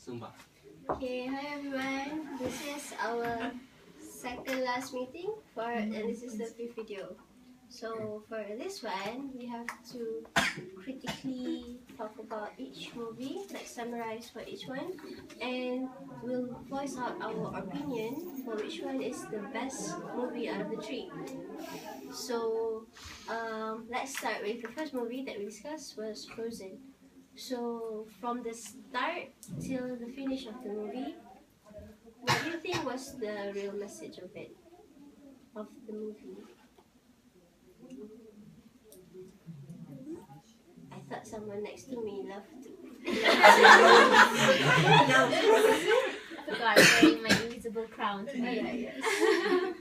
Sumpah. Okay, hi everyone. This is our second last meeting and this is the fifth video. So for this one, we have to critically talk about each movie, like summarize for each one, and we'll voice out our opinion for which one is the best movie out of the three. So let's start with the first movie that we discussed was Frozen. So from the start till the finish of the movie, what do you think was the real message of it, of the movie? I thought someone next to me loved to. No, I forgot wearing my invisible crown today. Yeah.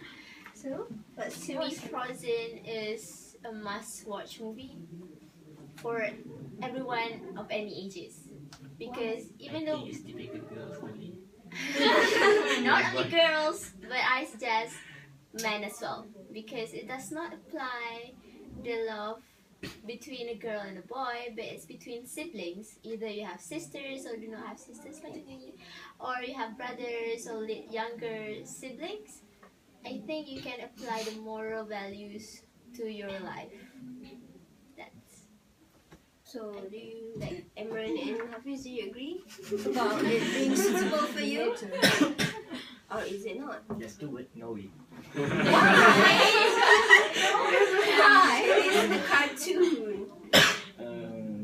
So, what's To me, Frozen is a must-watch movie for everyone of any ages. Because even though it's typical girls only. not only girls, but I suggest men as well. Because it does not apply the love between a girl and a boy, but it's between siblings. Either you have sisters or do not have sisters like me, or you have brothers or younger siblings. I think you can apply the moral values to your life. That's So, do you, like, Emran and Hafiz, do you agree about it being suitable for you? Or is it not? Just do it, no way. Why? It's the cartoon.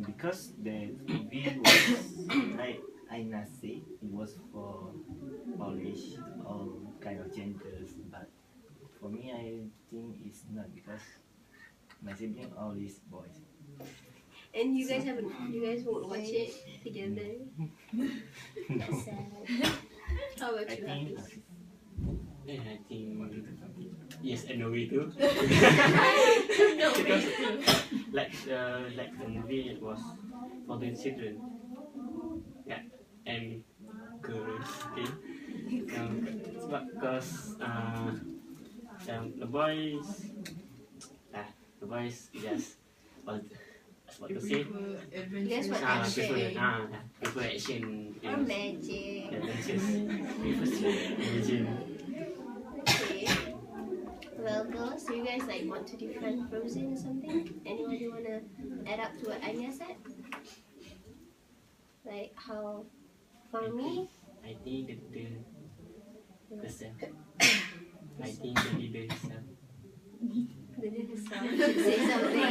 Because the movie was, like Aina said, it was for all age, all kind of genders. But for me, I think it's not because my sibling all is boys. And you guys won't watch it together. that's sad. How about I you, think Hafiz? I think yes and no way too. No Because way. like the movie it was for the children. Yeah, and girls. Okay. Because the boys just what what to say. Guess what action? Prefer action. Or magic. Adventures. Imagine. Okay. Well, girls, do you guys like want to defend Frozen or something? Anyone wanna add up to what Anya said? Like how, for me, I think the self. I think the leader itself. the little sound should say something.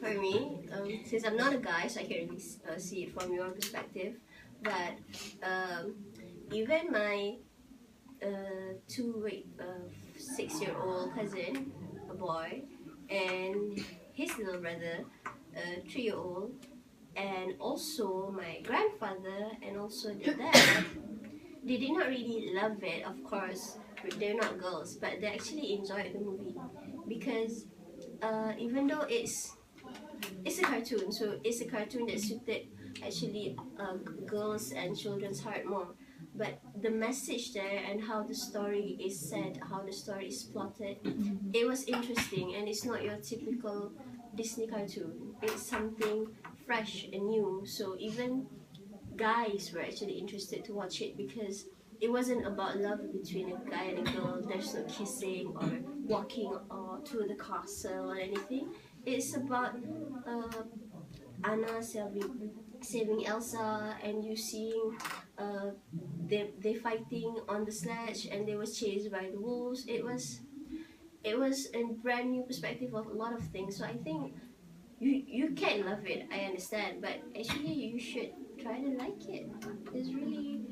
For me, since I'm not a guy, so I can't really see it from your perspective, but even my 6-year-old cousin, a boy, and his little brother, a 3-year-old, and also my grandfather, and also the dad, they did not really love it, of course. They're not girls, but they actually enjoyed the movie because even though it's a cartoon, so it's a cartoon that suited actually girls and children's heart more. But the message there and how the story is said, how the story is plotted, it was interesting, and it's not your typical Disney cartoon. It's something fresh and new. So even guys were actually interested to watch it because it wasn't about love between a guy and a girl. There's no kissing or walking to the castle or anything. It's about Anna saving Elsa, and you seeing they fighting on the sledge, and they was chased by the wolves. It was a brand new perspective of a lot of things. So I think you can love it, I understand, but actually you should try to like it. It's really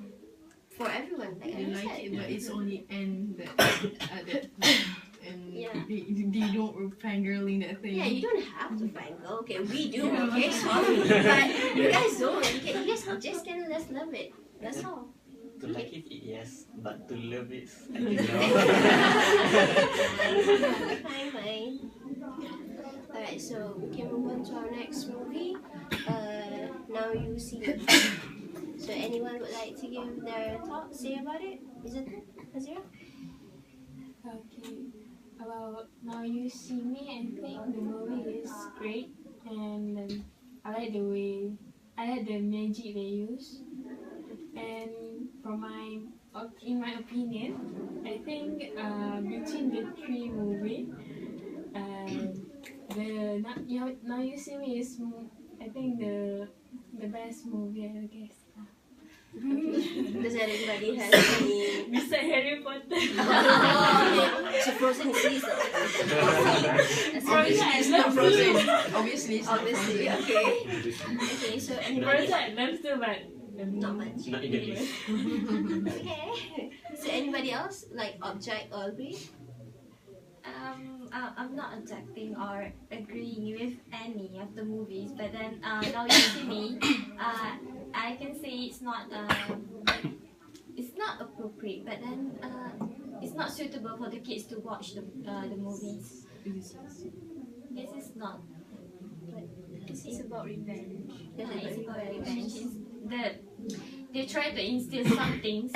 for everyone. Like I They like said. it, but it's only N that and Yeah. they don't fangirling that thing. Yeah, you don't have to fangirl. Okay, we do. Okay, sorry, but you guys don't. You guys just can just love it. That's all. To like it, yes, but to love it, I think no. Fine. Alright, so we can move on to our next movie. Now You See Me. So anyone would like to give their thought, say about it? Is it Azira? Okay, about Now You See Me, I think the movie is great, and I like the way, I like the magic they use, and in my opinion, I think between the three movie, Now You See Me is I think the best movie I guess. Does anybody have any? Besides Harry Potter. So Frozen is Obviously, it's not Frozen. Obviously, it's not obviously Frozen. okay. Okay, so anybody? Frozen I love too, but Not much. Not in the list. Okay. So anybody else like object or agree? I'm not objecting or agreeing with any of the movies, but then Now You See Me, I can say it's not appropriate, but then it's not suitable for the kids to watch the movies. This is not. This is about revenge. It's about revenge. They try to instill some things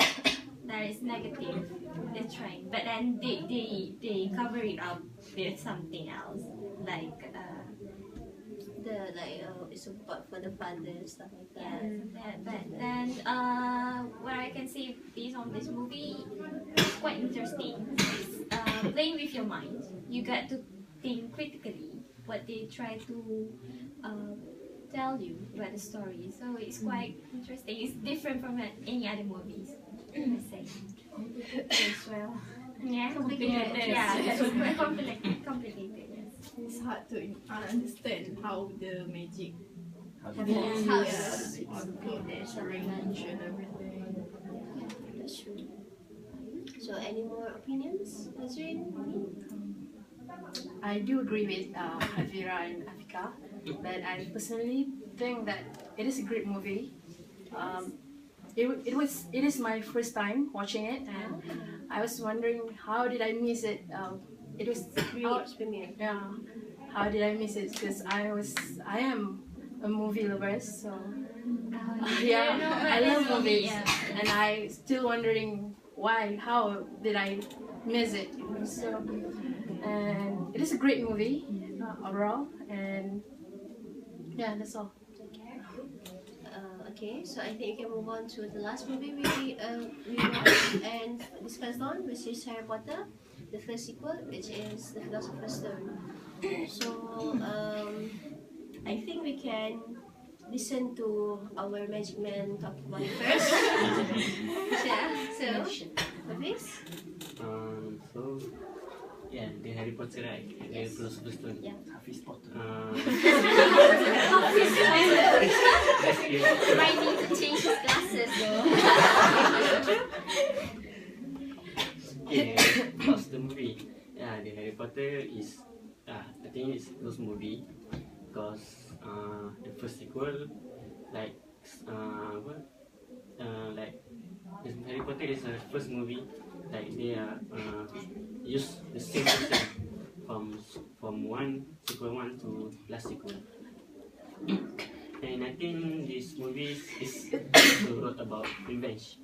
that is negative. They're trying, but then they cover it up with something else, like It's about for the father and stuff like yeah, that. but then what I can say based on this movie, it's quite interesting. It's, playing with your mind. You get to think critically what they try to tell you about the story. So it's quite interesting. It's different from any other movies. I say. As well. Yeah, Complicated. Yeah, it's complicated. Yes. It's hard to understand how the magic How works. do Yes. Yeah, Yes. all the plots, arrange and everything. That's true. So any more opinions, Azrin? I do agree with Avira and Afika, but I personally think that it is a great movie. It is my first time watching it, and I was wondering how did I miss it. It was Premiere. yeah. How did I miss it? Because I am a movie lover, so yeah, I love movies, and I still wondering why, how did I miss it? So, and it is a great movie overall, and yeah, that's all. Okay, so I think we can move on to the last movie we watched and discussed on, which is Harry Potter, the first sequel, which is The Philosopher's Stone. So I think we can listen to our magic man talk about it first. Yeah, so Hafiz? So yeah, the Harry Potter, right? The Philosopher's Stone. Yeah. Hafiz Potter. That's it. Might need to change his glasses though. Yeah, what's the movie? Yeah, the Harry Potter is I think it's those movie because the first sequel like like the Harry Potter is the first movie like they use the same system from one sequel one to last sequel. And I think this movie is also about revenge.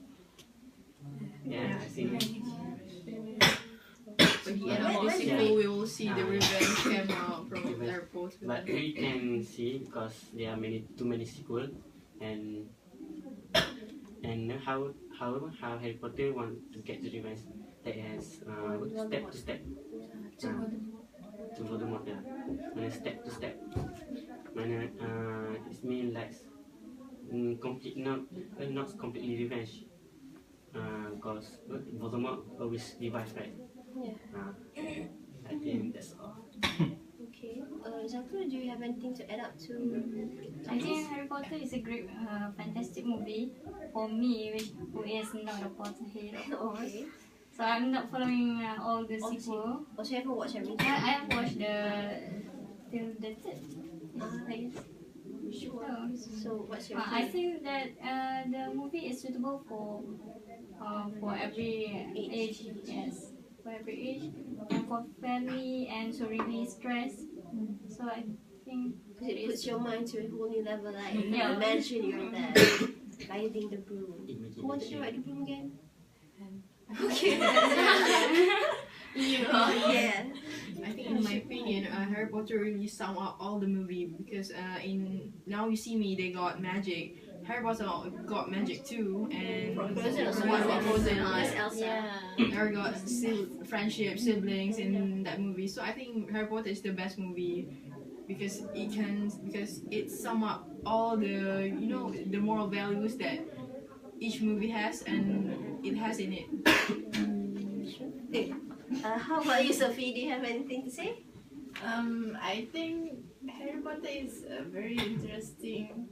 Yeah, I think. But the end of the sequel, we will see the revenge come out from the airport. But we can see because there are too many sequels, and how Harry Potter want to get the revenge that has step to step to Voldemort, yeah. Mana step to step, mana it means like complete not completely revenge, because Voldemort always revive, right? Yeah. I think that's all. Okay. Zakru, do you have anything to add up to? I think Harry Potter is a great, fantastic movie for me, who is not a Potterhead, of course. Okay. So I'm not following all the sequel. Also, you haven't watched everything. I have watched till the third. Yes, Sure. So, what's your I opinion? think that the movie is suitable for every age. Yes, for every age, and for family, and to relieve stress. So I think Because it puts your mind to a whole new level. Like, Yeah. imagine you're there, riding the broom. Who wants to ride the broom again? Okay. You. Yeah. I I think in my opinion, Harry Potter really sum up all the movie because in Now You See Me they got magic. Harry Potter got magic too, and Frozen also what got about magic. Frozen? Yes, Elsa. There got friendship, siblings in that movie. So I think Harry Potter is the best movie because it sum up all the the moral values that each movie has and it has in it. How about you, Sophie? Do you have anything to say? I think Harry Potter is a very interesting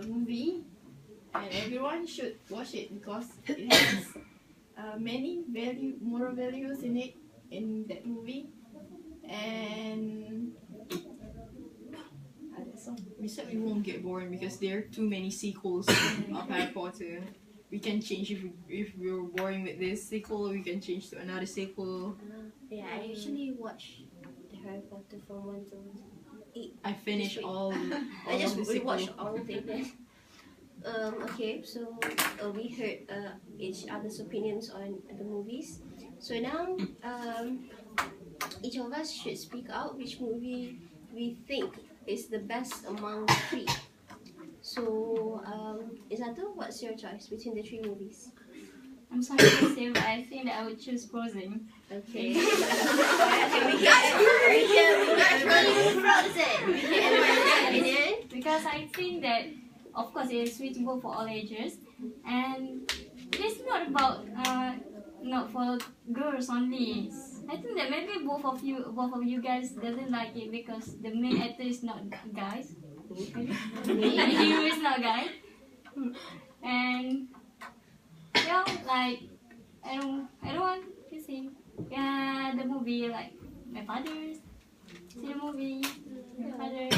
movie, and everyone should watch it because it has many moral values in it in that movie, and that's all. We said we won't get boring because there are too many sequels of Harry Potter. We can change if we're boring with this sequel, we can change to another sequel. Yeah, I actually watched the Harry Potter from 1 to 8. I finished all I just of the sequel. rewatched all of them. Okay, so we heard each other's opinions on the movies. So now, each of us should speak out which movie we think is the best among the 3. So, Izatu, what's your choice between the 3 movies? I'm sorry to say, but I think that I would choose Frozen. Okay. We hear everyone's opinion. Because I think that, of course, it is suitable for all ages, and it is not about not for girls only. I think that maybe both of you guys doesn't like it because the main actor is not guys. Like you is not guy, and like I don't want to see the movie like my father's see the movie my father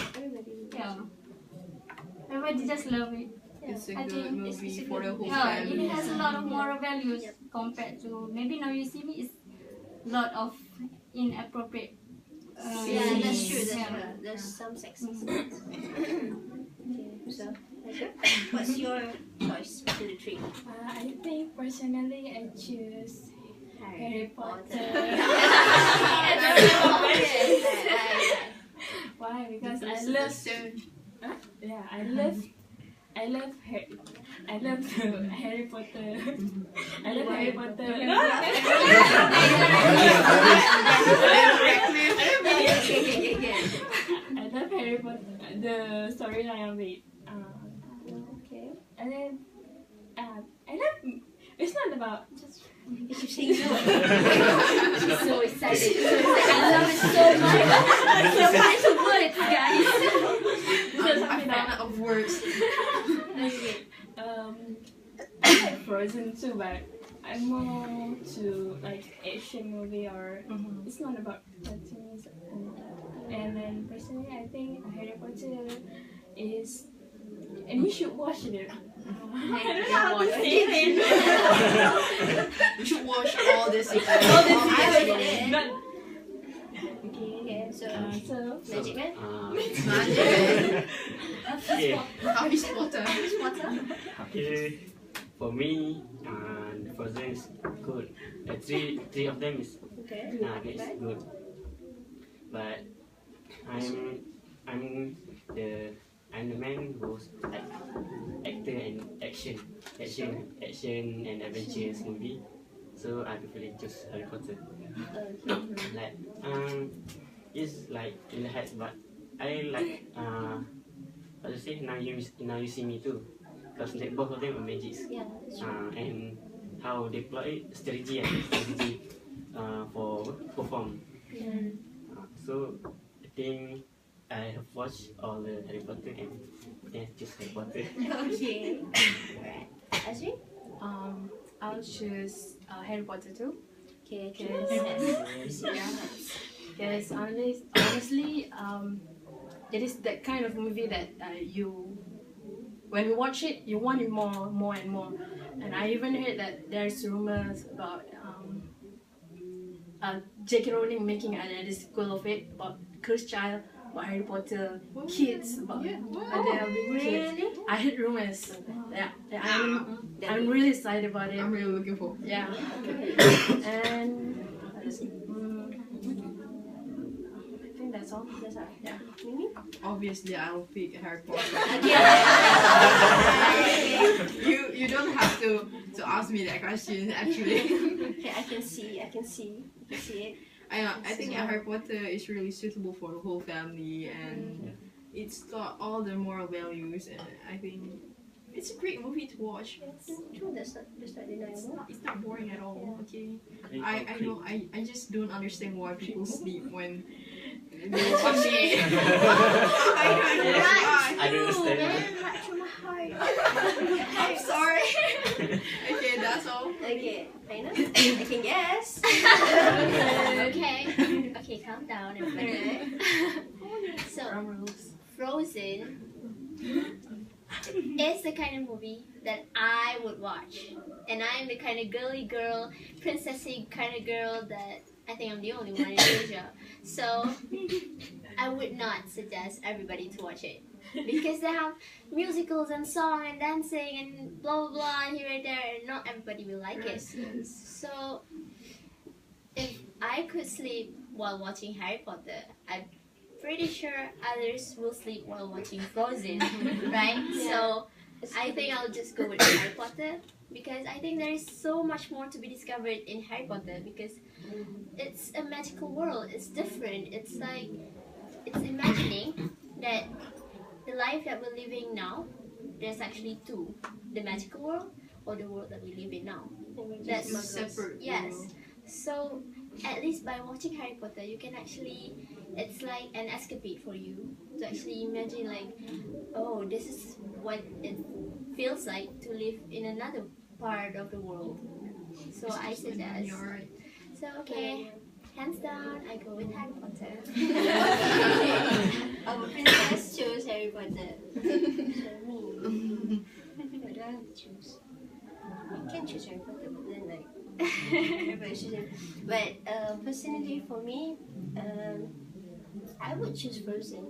everybody just love it. It's a I good think movie for the whole yeah, family. it has a lot of moral values compared to maybe Now You See Me is a lot of inappropriate. Yeah, that's true. That's Yeah. true. There's some sex scenes. Okay, so what's your choice between the 3? I think personally I choose Harry Potter. Why? Because I love yeah, I love Harry. I love Harry Potter. I love Harry Potter. I love Harry Potter. The storyline of it. Okay. And then I love. It's not about just. She's saying no. She's so excited. I love it so much. So much words, guys. I'm out of words. Okay. I like Frozen too, but I'm more to like action movie or it's not about cartoons. And then personally, I think Harry Potter is, and you should watch it. I don't know how to say it. You should watch all this. Not Okay, so Magic Man? Okay. Harry Potter. Okay. For me, the Frozen is good. Three of them is Okay. it's good. But I'm the man who's like actor and action and adventures movie. So I prefer choose Harry Potter. Like it's like in the head, but I like how to say Now You See Me too, because both of them are magics. Yeah, that's true. And how they play strategy for perform. So I think I have watched all the Harry Potter and choose Harry Potter. Okay. Azri? I'll choose Harry Potter too. Okay, Because honestly, it is that kind of movie that when you watch it, you want it more and more. And I even heard that there's rumors about J.K. Rowling making another sequel of it about Cursed Child, about Harry Potter, kids, about there will be kids. I heard rumors. Yeah, I'm really excited about it. I'm really looking forward. Yeah. And That's all. That's all. Yeah. Mimi? Obviously, I'll pick Harry Potter. Okay. You don't have to ask me that question actually. Okay, I can see it. I think Harry Potter is really suitable for the whole family, and it's got all the moral values, and I think it's a great movie to watch. True, that's not deniable. It's not boring at all. Okay, I just don't understand why people sleep when they watch it. I don't understand. Right from my heart. I'm sorry. Okay, that's all. Okay, Aina? I can guess. Okay, calm down, everybody. So, Frozen is the kind of movie that I would watch, and I'm the kind of girly girl, princessy kind of girl that I think I'm the only one in Asia. So I would not suggest everybody to watch it because they have musicals and song and dancing and blah blah blah and here and there, and not everybody will like it. So if I could sleep while watching Harry Potter, I'm pretty sure others will sleep while watching Frozen, right? So I think I'll just go with Harry Potter because I think there is so much more to be discovered in Harry Potter because it's a magical world. It's different. It's like it's imagining that the life that we're living now, there's actually two: the magical world or the world that we live in now. That's separate. Yes. So at least by watching Harry Potter, you can actually, it's like an escapade for you to actually imagine like, oh, this is what it feels like to live in another part of the world. So I suggest. You're right. So okay, hands down, I go with Harry Potter. Our princess chose Harry Potter. So me. What do I have to choose? You can choose Harry Potter, but then like everybody chooses. But personally for me, I would choose Frozen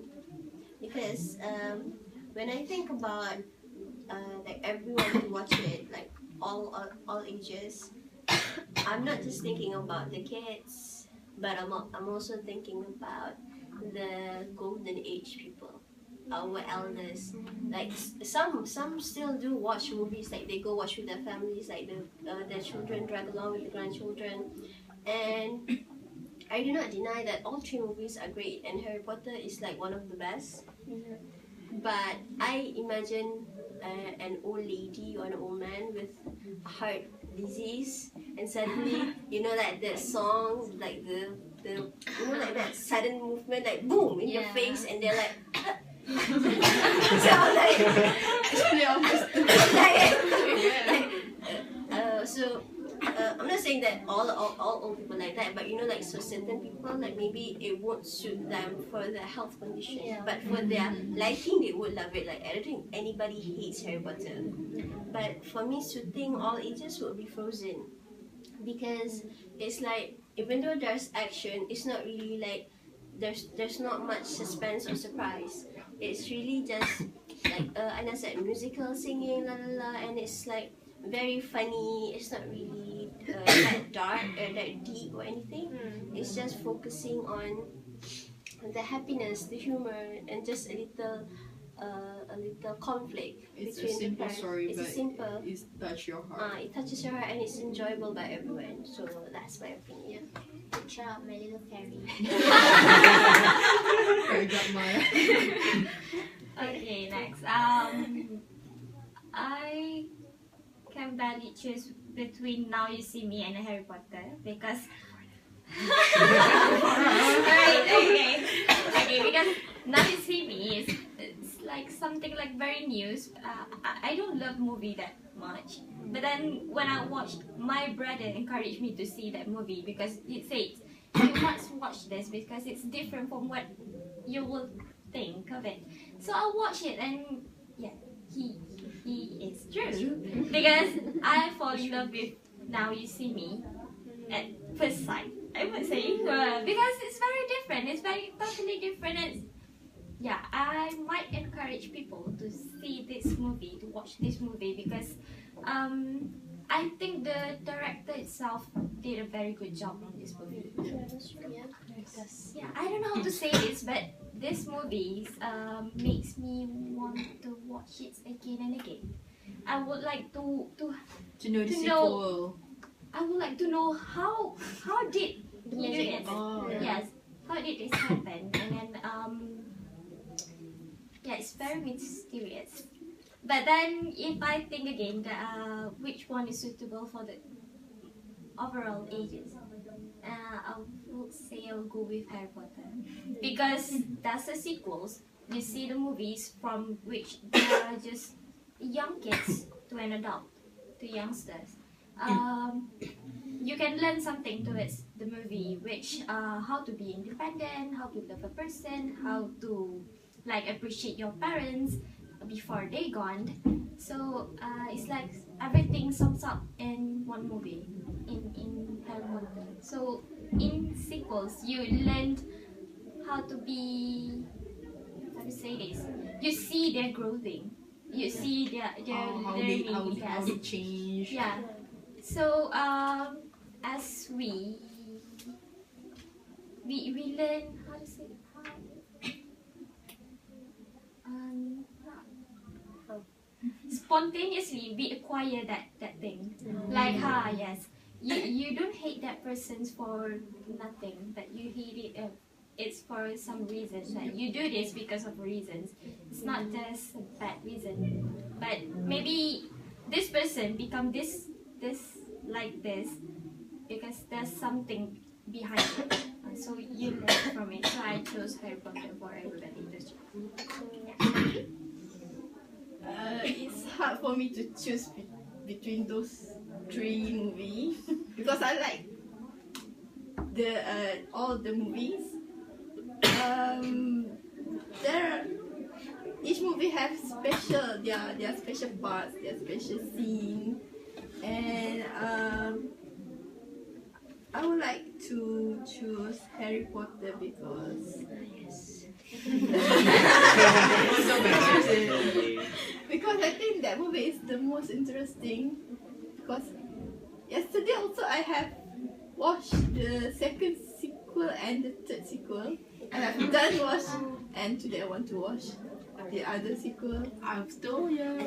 because when I think about like everyone who watch it, like all ages, I'm not just thinking about the kids, but I'm also thinking about the golden age people, our elders. Like some still do watch movies, like they go watch with their families, like their children drag along with the grandchildren, and I do not deny that all three movies are great, and Harry Potter is like one of the best. But I imagine an old lady or an old man with heart disease, and suddenly like that song, like the like that sudden movement, like boom in your face, and they're like. So like, Actually, so I'm not saying that all old people like that, but like so certain people, like maybe it won't suit them for their health condition, but for their liking they would love it. Like I don't think anybody hates Harry Potter, but for me suiting all ages would be Frozen, because it's like even though there's action, it's not really like there's not much suspense or surprise. It's really just like Anna said, musical singing, la la la, and it's like very funny. It's not really that dark or that deep or anything. It's just focusing on the happiness, the humor, and just a little conflict it's a between the simple parents. story, It's but a simple. it touches your heart. It touches your heart and it's enjoyable by everyone. So that's my opinion. Good job, my little fairy. Fairy godmother. Okay, next. I can barely choose between Now You See Me and Harry Potter because. Okay, because Now You See Me it's like something like very new. I don't love movie that much, but then when I watched, my brother encouraged me to see that movie because he said you must watch this because it's different from what you will think of it. So I watched it and yeah, he is true because I fall in love with Now You See Me at first sight, I would say, because it's very different. It's very totally different. Yeah, I might encourage people to see this movie, to watch this movie because I think the director itself did a very good job on this movie. Yeah. Yeah, I don't know how to say this, but this movie makes me want to watch it again and again. I would like to know the To know- sequel. I would like to know how did The he do magic it? happen. Yes, how did this happen? And then yeah, it's very mysterious. But then if I think again, which one is suitable for the overall ages? I would say I'll go with Harry Potter because that's the sequels. You see the movies from which they are just young kids to an adult to youngsters. You can learn something towards the movie, which how to be independent, how to love a person, how to like appreciate your parents before they gone. So it's like everything sums up in one movie in Harry Potter. So in sequels, you learned how to be, how to say this, you see their growing, you see their How learning. they change. Yeah. So as we learn how to say spontaneously we acquire that thing. Like yes. You don't hate that person for nothing, but you hate it it's for some reasons. Like you do this because of reasons. It's not just a bad reason. But maybe this person become this like this because there's something behind it. So you learn from it. So I chose Harry Potter for everybody. It's hard for me to choose between those three movies because I like the all the movies. Each movie have special their special parts, their special scene, and I would like to choose Harry Potter because because I think that movie is the most interesting. Because yesterday also I have watched the second sequel and the third sequel. I have done watch, and today I want to watch the other sequel. I'm still young.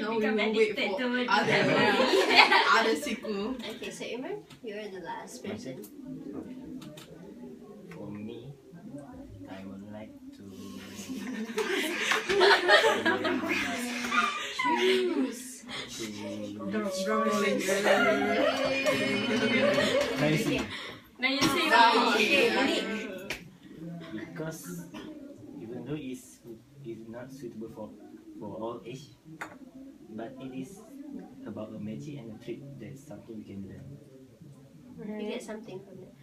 No, we will wait for other sequel. Okay, so Imran, you're the last person. For me, I would like to Choose. Drum rolling. Now you say because even though it's not suitable for all age, but it is about a magic and a trick. That's something we can learn. You get something from it.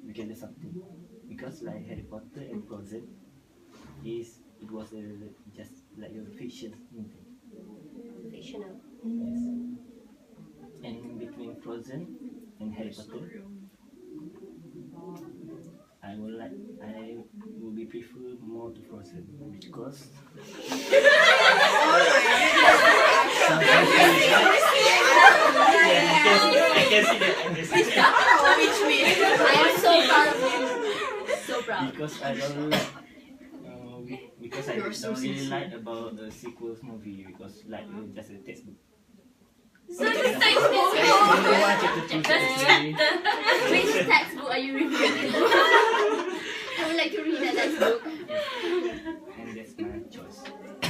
We can learn something because like Harry Potter and Frozen it was just like a fiction movie. Fictional. Yes. And between Frozen and Harry Potter, I will be prefer more to Frozen because I can see that. I am so proud of you. So proud. Because I don't like because I You're so don't really sincere. like about the sequels movie because like just a textbook. So the I don't want you to choose actually. Which textbook are you referring to? I would like to read that textbook. And that's my choice.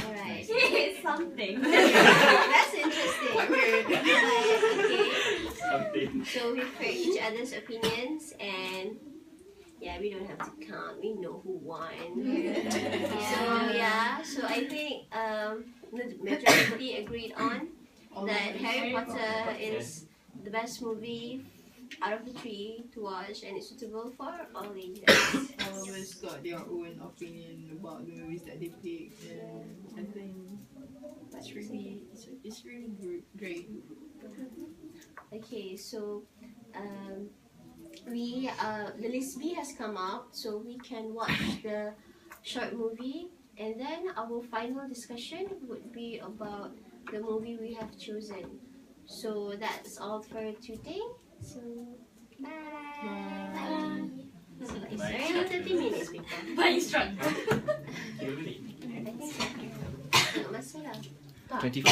Alright. it's something. That's interesting. Weird. Okay. Something. So we heard each other's opinions and yeah, we don't have to count. We know who won. So I think the majority agreed on that Harry Potter is the best movie out of the three to watch and it's suitable for all ages. All of us got their own opinion about the movies that they pick, and I think it's really great. Okay, so the list B has come out, so we can watch the short movie, and then our final discussion would be about the movie we have chosen. So that's all for today. So Bye. so it's already 30 minutes, people. By instructor. Kira balik. I think so. Tengok masa lah. 25.